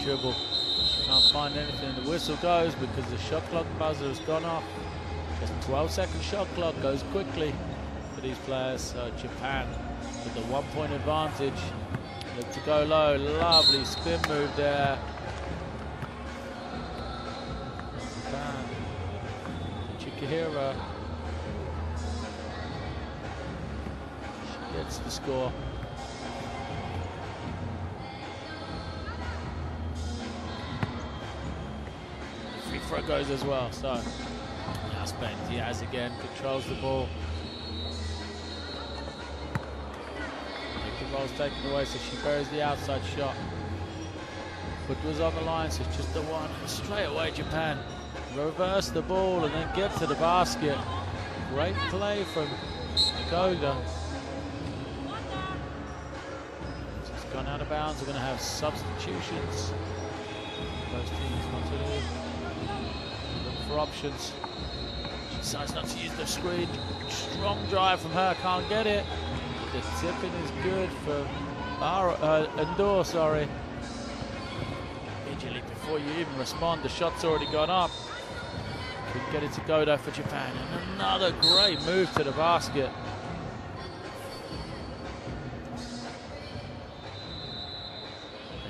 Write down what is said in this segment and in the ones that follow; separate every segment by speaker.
Speaker 1: dribble. She can't find anything. The whistle goes because the shot clock buzzer has gone off. Just 12-second shot clock goes quickly for these players. So Japan with the 1-point advantage. Look to go low. Lovely spin move there. Japan. Chikahira. She gets the score. Free throw goes as well. So now Spain. Diaz again controls the ball. Ball's taken away, so she buries the outside shot. Foot was on the line, so it's just the one. Straight away, Japan reverse the ball and then get to the basket. Great play from Nakoda. It's gone out of bounds. We're going to have substitutions. Both teams want to look for options. She decides not to use the screen. Strong drive from her, can't get it. The tipping is good for Endor, sorry. Immediately before you even respond, the shot's already gone up. Couldn't get it to go though for Japan. And another great move to the basket.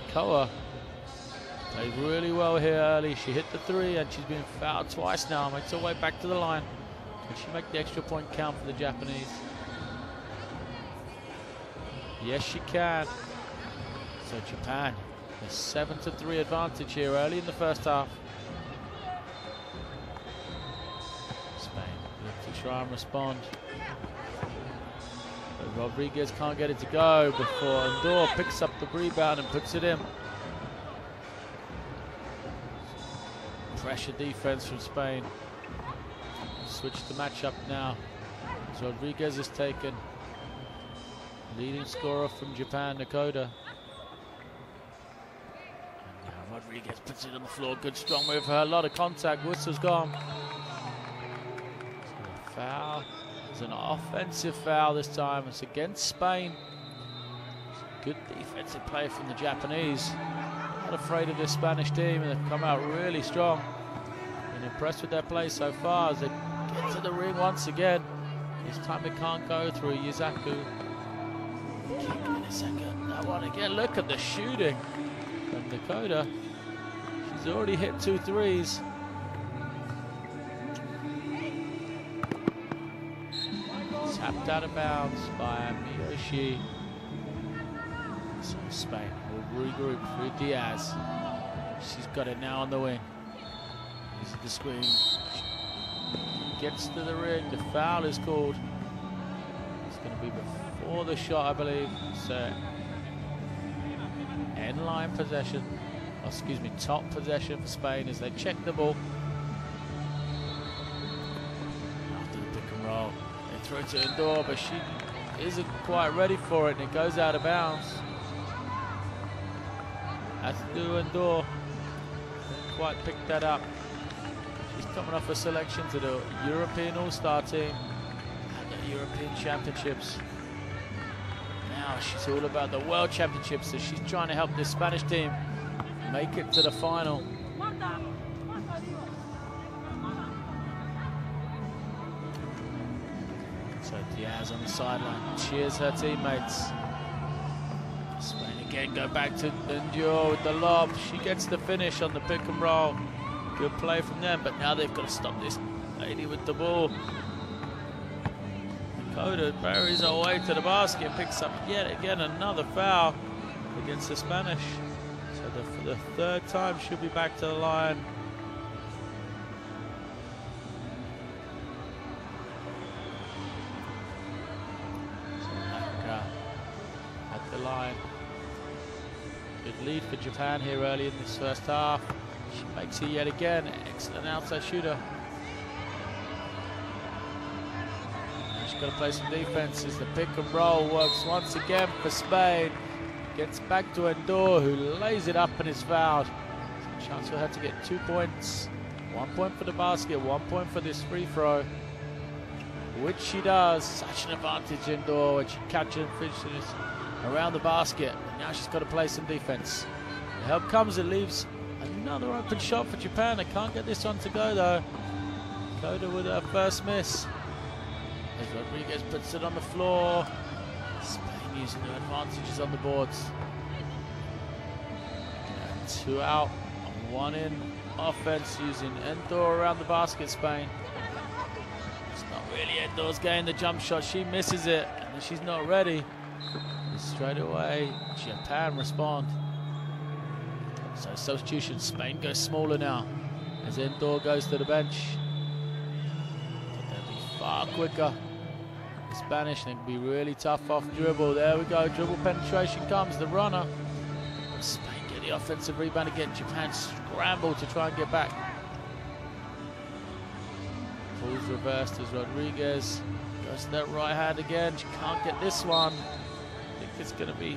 Speaker 1: Nakoa played really well here early. She hit the three and she's been fouled twice now. Makes her way back to the line. Can she make the extra point count for the Japanese? Yes, she can. So Japan, a 7-3 advantage here early in the first half. Spain look to try and respond. But Rodriguez can't get it to go before Endor picks up the rebound and puts it in. Pressure defense from Spain. Switch the matchup now as Rodriguez is taken. Leading scorer from Japan, Nakoda. And now Rodriguez puts it on the floor. Good strong move for her. A lot of contact. Whistle's gone. So a foul. It's an offensive foul this time. It's against Spain. Good defensive play from the Japanese. Not afraid of this Spanish team, and they've come out really strong. Been impressed with their play so far as they get to the ring once again. This time it can't go through Yuzaku. Kick in a second. That one again. Look at the shooting from Nakoda. She's already hit 2 threes. Tapped out of bounds by Miyoshi. So Spain will regroup with Diaz. She's got it now on the wing. Uses the screen. Gets to the ring. The foul is called. It's going to be before the shot, I believe. So end line possession. Oh, excuse me, top possession for Spain as they check the ball. After the pick and roll, they throw it to Endor, but she isn't quite ready for it, and it goes out of bounds. Has to do Endor. Didn't quite pick that up. She's coming off a selection to the European All-Star team and the European Championships. Now she's all about the World Championships, so she's trying to help this Spanish team make it to the final. So Diaz on the sideline cheers her teammates. Spain again go back to Endure with the lob. She gets the finish on the pick and roll. Good play from them, but now they've got to stop this lady with the ball. Nakoda buries her way to the basket, picks up yet again another foul against the Spanish. So for the third time, she'll be back to the line. So Naka at the line. Good lead for Japan here early in this first half. She makes it yet again. Excellent outside shooter. She's got to play some defense as the pick and roll works once again for Spain. Gets back to Endor, who lays it up and is fouled. So a chance for her to get 2 points. 1 point for the basket, 1 point for this free throw. Which she does. Such an advantage Endor when she catches and finishes around the basket. And now she's got to play some defense. The help comes, it leaves another open shot for Japan. They can't get this one to go though. Koda with her first miss. As Rodriguez puts it on the floor. Spain using their advantages on the boards. 2 out, 1 in. Offense using Endor around the basket, Spain. It's not really Endor's getting the jump shot. She misses it, and she's not ready. Straight away, Japan respond. So substitution, Spain goes smaller now as Endor goes to the bench. But they'll be far quicker. The Spanish, they can be really tough off dribble. There we go, dribble penetration comes, the runner. Spain get the offensive rebound again. Japan scramble to try and get back. Ball's reversed as Rodriguez goes to that right hand again. She can't get this one. I think it's going to be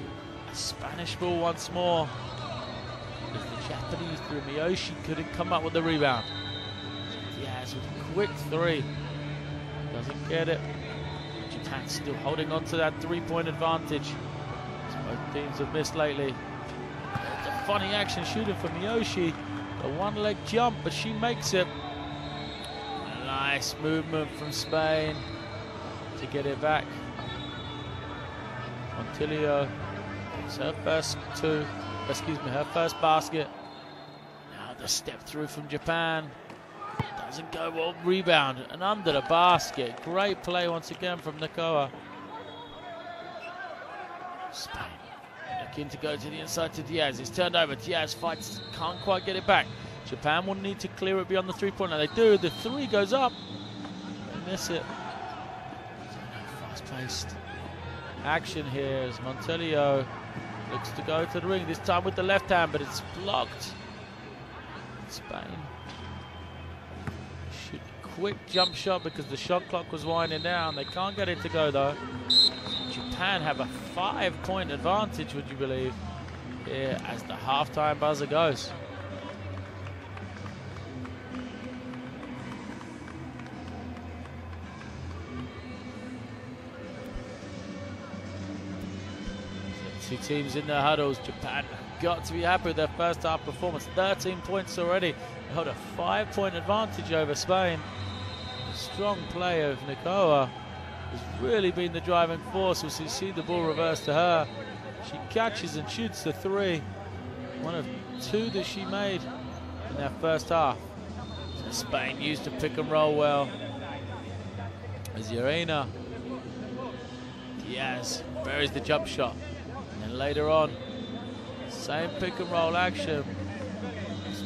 Speaker 1: a Spanish ball once more. As the Japanese through Miyoshi couldn't come up with the rebound. Diaz with a quick 3. Doesn't get it. Japan still holding on to that 3-point advantage. As both teams have missed lately. It's a funny action shooting for Miyoshi. A one-leg jump, but she makes it. A nice movement from Spain to get it back. Montillo gets her first her first basket. Now the step through from Japan. Doesn't go well, rebound and under the basket. Great play once again from Nakoa. Spain looking to go to the inside to Diaz. It's turned over. Diaz fights, can't quite get it back. Japan will need to clear it beyond the 3-point line. They do. The 3 goes up. They miss it. Fast-paced action here as Montelio looks to go to the ring. This time with the left hand, but it's blocked. Spain. Shoot a quick jump shot because the shot clock was winding down. They can't get it to go though. Japan have a 5-point advantage, would you believe, here as the halftime buzzer goes. Two teams in their huddles. Japan got to be happy with their first half performance. 13 points already. They hold a 5-point advantage over Spain. A strong play of Nakoa has really been the driving force. We'll see the ball reversed to her. She catches and shoots the 3. One of 2 that she made in that first half. So Spain used to pick and roll well. As Urena Diaz buries the jump shot. And later on, same pick and roll action.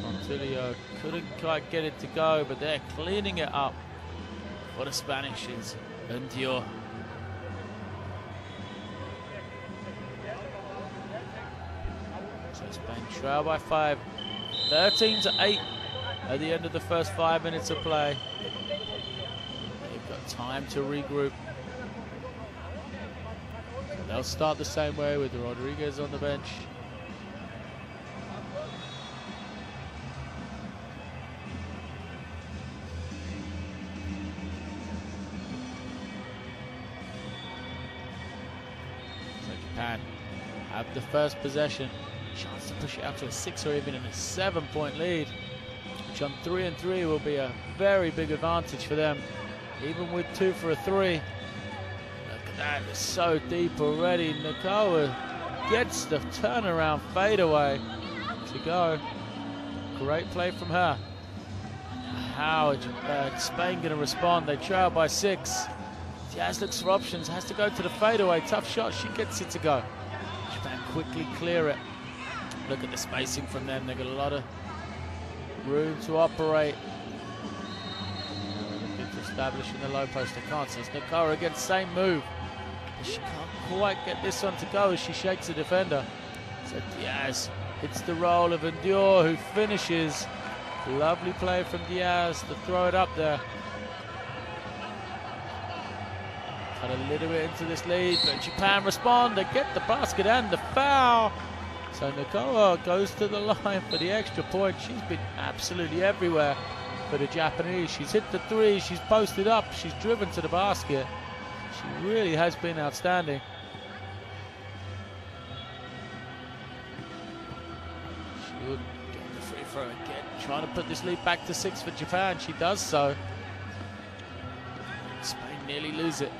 Speaker 1: Montillo couldn't quite get it to go, but they're cleaning it up for the Spanishes. Endure. So Spain trail by 5. 13-8 at the end of the first 5 minutes of play. They've got time to regroup. They'll start the same way with Rodriguez on the bench. So Japan have the first possession. Chance to push it out to a 6 or even a 7-point lead, which on 3 and 3 will be a very big advantage for them, even with 2 for a 3. That is so deep already. Nakoa gets the turnaround fadeaway to go. Great play from her. How is Spain going to respond? They trail by 6. Diaz looks for options, has to go to the fadeaway. Tough shot, she gets it to go. Japan quickly clear it. Look at the spacing from them. They've got a lot of room to operate. Looking to establish in the low post. They can't. So it's Nakoa again, same move. She can't quite get this one to go as she shakes the defender. So Diaz hits the roll of Endure, who finishes. Lovely play from Diaz to throw it up there. Cut a little bit into this lead, but Japan respond. They get the basket and the foul. So Nakoa goes to the line for the extra point. She's been absolutely everywhere for the Japanese. She's hit the 3, she's posted up, she's driven to the basket. She really has been outstanding. Good. Getting the free throw again. Trying to put this lead back to 6 for Japan. She does so. Spain nearly lose it.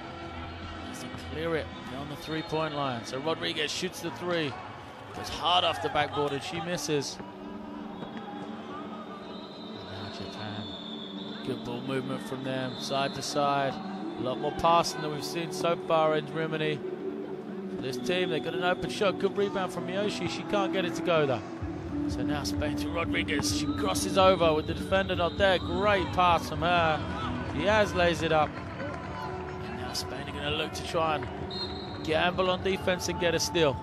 Speaker 1: As they clear it beyond the 3-point line. So Rodriguez shoots the 3. Goes hard off the backboard and she misses. Now Japan. Good ball movement from them, side to side. A lot more passing than we've seen so far in Rimini. For this team, they got an open shot. Good rebound from Miyoshi. She can't get it to go though. So now Spain to Rodriguez. She crosses over with the defender not there. Great pass from her. Diaz lays it up. And now Spain are going to look to try and gamble on defense and get a steal.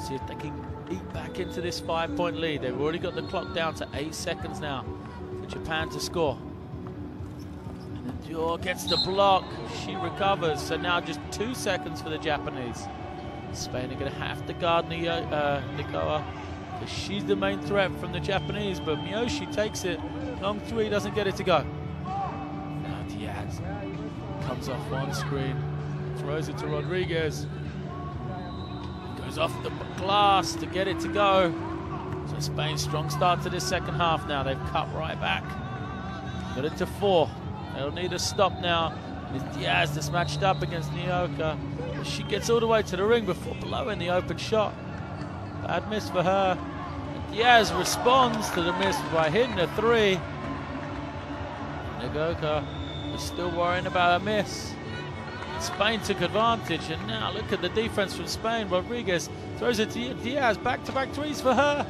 Speaker 1: See if they can eat back into this 5-point lead. They've already got the clock down to 8 seconds now for Japan to score. And then Dior gets the block. She recovers. So now just 2 seconds for the Japanese. Spain are going to have to guard Nikoa, because she's the main threat from the Japanese, but Miyoshi takes it. Long 3 doesn't get it to go. Now Diaz comes off one screen, throws it to Rodriguez. Goes off the glass to get it to go. So Spain, strong start to this second half now. They've cut right back. Got it to 4. They'll need a stop now. It's Diaz that's matched up against Nioka. She gets all the way to the ring before blowing the open shot. Bad miss for her. And Diaz responds to the miss by hitting a 3. Nioka is still worrying about a miss. Spain took advantage, and now look at the defense from Spain. Rodriguez throws it to Diaz. Back-to-back 3s for her.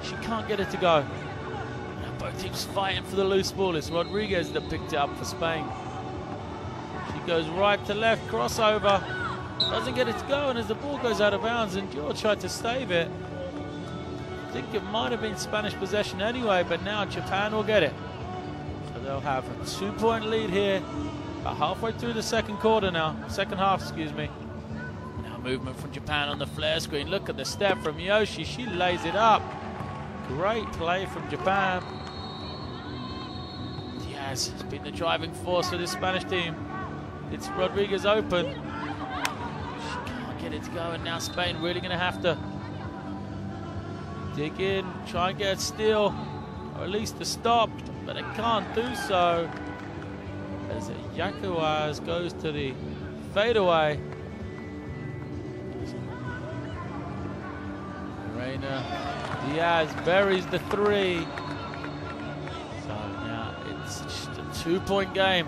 Speaker 1: She can't get it to go. Now both teams fighting for the loose ball. It's Rodriguez that picked it up for Spain. She goes right to left, crossover. Doesn't get it to go, and as the ball goes out of bounds, and Dior tried to save it. I think it might have been Spanish possession anyway, but now Japan will get it. So they'll have a 2-point lead here. About halfway through the second half, excuse me. Now movement from Japan on the flare screen. Look at the step from Miyoshi. She lays it up. Great play from Japan. Diaz has been the driving force for this Spanish team. It's Rodriguez open. She can't get it to go, and now Spain really going to have to dig in, try and get a steal, or at least a stop, but they can't do so. As Yakuaz goes to the fadeaway. Reina Diaz buries the 3. So now it's just a 2-point game.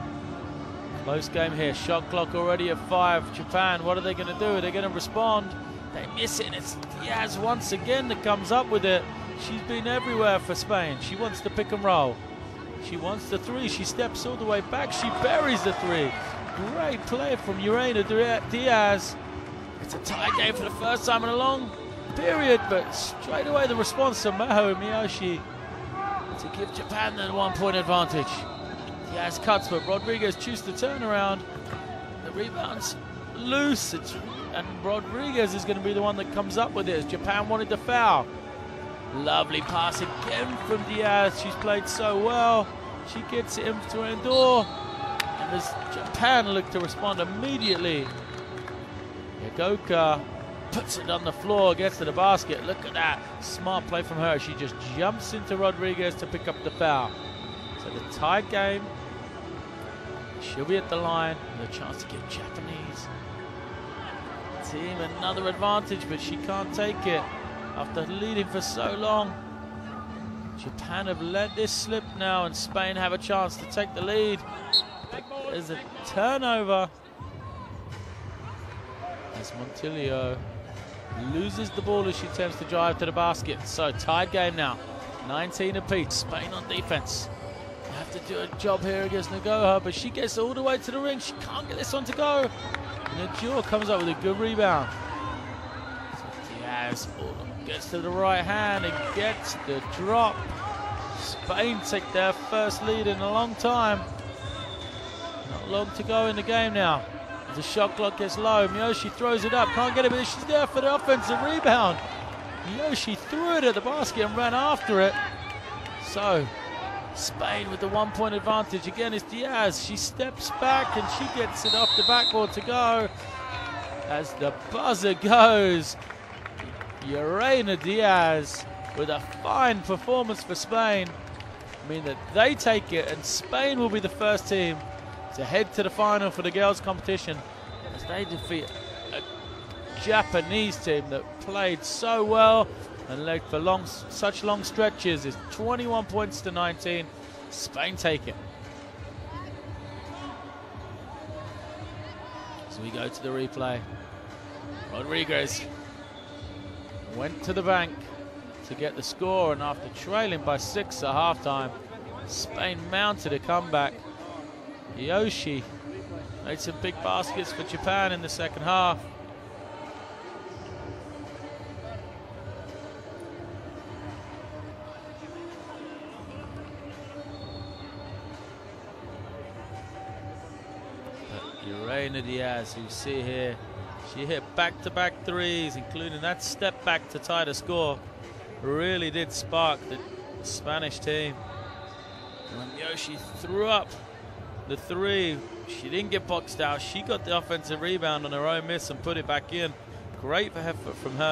Speaker 1: Close game here. Shot clock already at 5. Japan, what are they going to do? Are they going to respond? They miss it, and it's Diaz once again that comes up with it. She's been everywhere for Spain. She wants to pick and roll. She wants the 3. She steps all the way back. She buries the 3. Great play from Reina Diaz. It's a tie game for the first time in a long period, but straight away the response to Maho Miyoshi to give Japan the 1-point advantage. Diaz cuts, but Rodriguez chooses to turn around. The rebound's loose, and Rodriguez is going to be the one that comes up with it, as Japan wanted to foul. Lovely pass again from Diaz. She's played so well. She gets it in to Endor. And as Japan look to respond immediately, Yagoka puts it on the floor, gets to the basket. Look at that. Smart play from her. She just jumps into Rodriguez to pick up the foul. So the tied game. She'll be at the line with a chance to give Japanese team another advantage, but she can't take it. After leading for so long, Japan have let this slip now, and Spain have a chance to take the lead. But there's a turnover as Montillo loses the ball as she attempts to drive to the basket. So tied game now, 19 apiece. Spain on defense. They have to do a job here against Nagoha, but she gets all the way to the ring. She can't get this one to go. And Najur comes up with a good rebound. So Diaz gets to the right hand and gets the drop. Spain take their first lead in a long time. Not long to go in the game now. The shot clock gets low. Miyoshi throws it up, can't get it, but she's there for the offensive rebound. Miyoshi threw it at the basket and ran after it. So Spain with the 1-point advantage. Again, it's Diaz. She steps back and she gets it off the backboard to go. As the buzzer goes, Reina Diaz with a fine performance for Spain mean that they take it, and Spain will be the first team to head to the final for the girls' competition as they defeat a Japanese team that played so well and led for such long stretches. It's 21 points to 19. Spain take it. So we go to the replay. Rodriguez went to the bank to get the score, and after trailing by 6 at halftime, Spain mounted a comeback. Yoshi made some big baskets for Japan in the second half. But Urena Diaz, who you see here, she hit back-to-back threes, including that step back to tie the score. Really did spark the Spanish team. When Yoshi threw up the three, she didn't get boxed out. She got the offensive rebound on her own miss and put it back in. Great effort from her.